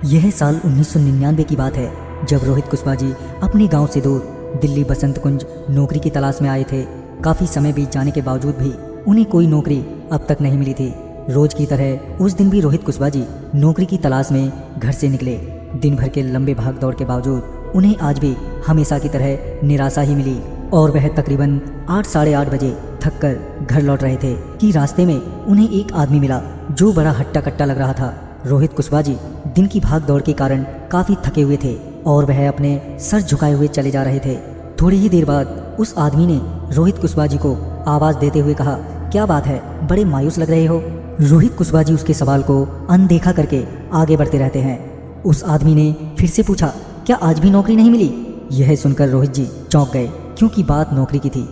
यह साल 1999 की बात है, जब रोहित कुशवाहा जी अपने गांव से दूर दिल्ली बसंत कुंज नौकरी की तलाश में आए थे। काफ़ी समय बीत जाने के बावजूद भी उन्हें कोई नौकरी अब तक नहीं मिली थी। रोज की तरह उस दिन भी रोहित कुशवाहा जी नौकरी की तलाश में घर से निकले। दिन भर के लंबे भाग दौड़ के बावजूद उन्हें आज भी हमेशा की तरह निराशा ही मिली और वह तकरीबन 8 साढ़े 8 बजे थक कर घर लौट रहे थे कि रास्ते में उन्हें एक आदमी मिला जो बड़ा हट्टा कट्टा लग रहा था। रोहित कुशवाहा जी दिन की भाग दौड़ के कारण काफ़ी थके हुए थे और वह अपने सर झुकाए हुए चले जा रहे थे। थोड़ी ही देर बाद उस आदमी ने रोहित कुशवाहा जी को आवाज़ देते हुए कहा, क्या बात है, बड़े मायूस लग रहे हो। रोहित कुशवाहा जी उसके सवाल को अनदेखा करके आगे बढ़ते रहते हैं। उस आदमी ने फिर से पूछा, क्या आज भी नौकरी नहीं मिली। यह सुनकर रोहित जी चौंक गए क्योंकि बात नौकरी की थी।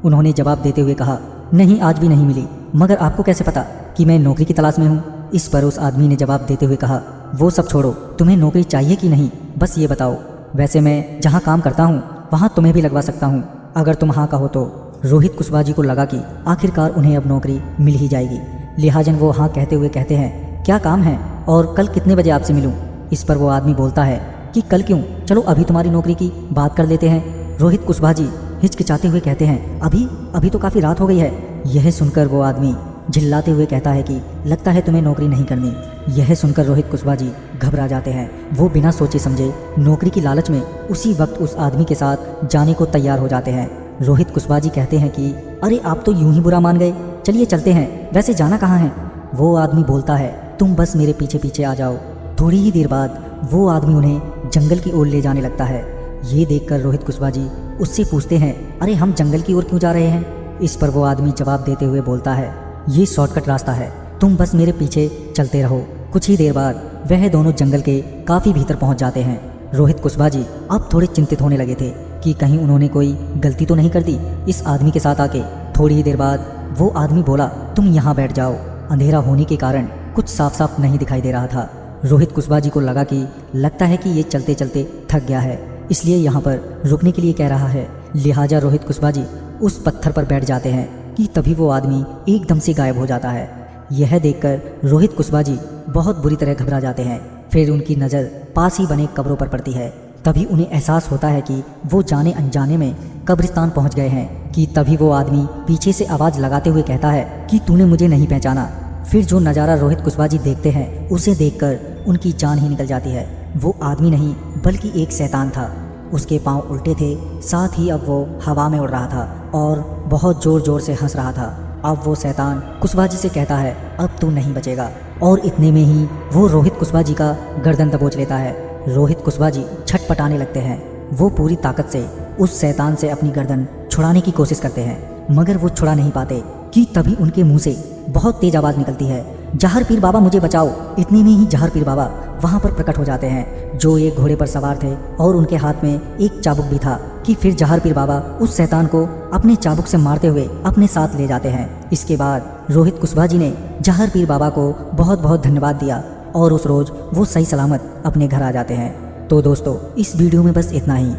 उन्होंने जवाब देते हुए कहा, नहीं आज भी नहीं मिली, मगर आपको कैसे पता कि मैं नौकरी की तलाश में हूँ। इस पर उस आदमी ने जवाब देते हुए कहा, वो सब छोड़ो, तुम्हें नौकरी चाहिए कि नहीं, बस ये बताओ। वैसे मैं जहाँ काम करता हूँ वहाँ तुम्हें भी लगवा सकता हूँ, अगर तुम हाँ कहो तो। रोहित कुशवाहा जी को लगा कि आखिरकार उन्हें अब नौकरी मिल ही जाएगी, लिहाजन वो हाँ कहते हुए कहते हैं, क्या काम है और कल कितने बजे आपसे मिलूँ। इस पर वो आदमी बोलता है कि कल क्यों, चलो अभी तुम्हारी नौकरी की बात कर लेते हैं। रोहित कुशवाहा जी हिचकिचाते हुए कहते हैं, अभी तो काफ़ी रात हो गई है। यह सुनकर वो आदमी झिल्लाते हुए कहता है कि लगता है तुम्हें नौकरी नहीं करनी। यह सुनकर रोहित कुशवाहा जी घबरा जाते हैं। वो बिना सोचे समझे नौकरी की लालच में उसी वक्त उस आदमी के साथ जाने को तैयार हो जाते हैं। रोहित कुशवाहा जी कहते हैं कि अरे आप तो यूं ही बुरा मान गए, चलिए चलते हैं, वैसे जाना कहाँ है। वो आदमी बोलता है, तुम बस मेरे पीछे पीछे आ जाओ। थोड़ी ही देर बाद वो आदमी उन्हें जंगल की ओर ले जाने लगता है। ये देखकर रोहित कुशवाहा जी उससे पूछते हैं, अरे हम जंगल की ओर क्यों जा रहे हैं। इस पर वो आदमी जवाब देते हुए बोलता है, ये शॉर्टकट रास्ता है, तुम बस मेरे पीछे चलते रहो। कुछ ही देर बाद वह दोनों जंगल के काफ़ी भीतर पहुंच जाते हैं। रोहित कुशवाहा जी अब थोड़े चिंतित होने लगे थे कि कहीं उन्होंने कोई गलती तो नहीं कर दी इस आदमी के साथ आके। थोड़ी ही देर बाद वो आदमी बोला, तुम यहाँ बैठ जाओ। अंधेरा होने के कारण कुछ साफ साफ नहीं दिखाई दे रहा था। रोहित कुशवाहा जी को लगा कि लगता है कि ये चलते चलते थक गया है, इसलिए यहाँ पर रुकने के लिए कह रहा है। लिहाजा रोहित कुशवाहा जी उस पत्थर पर बैठ जाते हैं कि तभी वो आदमी एकदम से गायब हो जाता है। यह देखकर रोहित कुशवाहा जी बहुत बुरी तरह घबरा जाते हैं। फिर उनकी नज़र पास ही बने कब्रों पर पड़ती है। तभी उन्हें एहसास होता है कि वो जाने अनजाने में कब्रिस्तान पहुंच गए हैं कि तभी वो आदमी पीछे से आवाज़ लगाते हुए कहता है कि तूने मुझे नहीं पहचाना। फिर जो नज़ारा रोहित कुशवाहा जी देखते हैं उसे देखकर उनकी जान ही निकल जाती है। वो आदमी नहीं बल्कि एक शैतान था। उसके पांव उल्टे थे, साथ ही अब वो हवा में उड़ रहा था और बहुत ज़ोर ज़ोर से हंस रहा था। अब वो शैतान कुशवाहा जी से कहता है, अब तू नहीं बचेगा। और इतने में ही वो रोहित कुशवाहा जी का गर्दन दबोच लेता है। रोहित कुशवाहा जी छटपटाने लगते हैं। वो पूरी ताकत से उस शैतान से अपनी गर्दन छुड़ाने की कोशिश करते हैं, मगर वो छुड़ा नहीं पाते कि तभी उनके मुंह से बहुत तेज आवाज़ निकलती है, जहर पीर बाबा मुझे बचाओ। इतने में ही जहर पीर बाबा वहाँ पर प्रकट हो जाते हैं, जो एक घोड़े पर सवार थे और उनके हाथ में एक चाबुक भी था। कि फिर जहर पीर बाबा उस शैतान को अपने चाबुक से मारते हुए अपने साथ ले जाते हैं। इसके बाद रोहित कुशवाहा जी ने जहर पीर बाबा को बहुत बहुत धन्यवाद दिया और उस रोज़ वो सही सलामत अपने घर आ जाते हैं। तो दोस्तों इस वीडियो में बस इतना ही।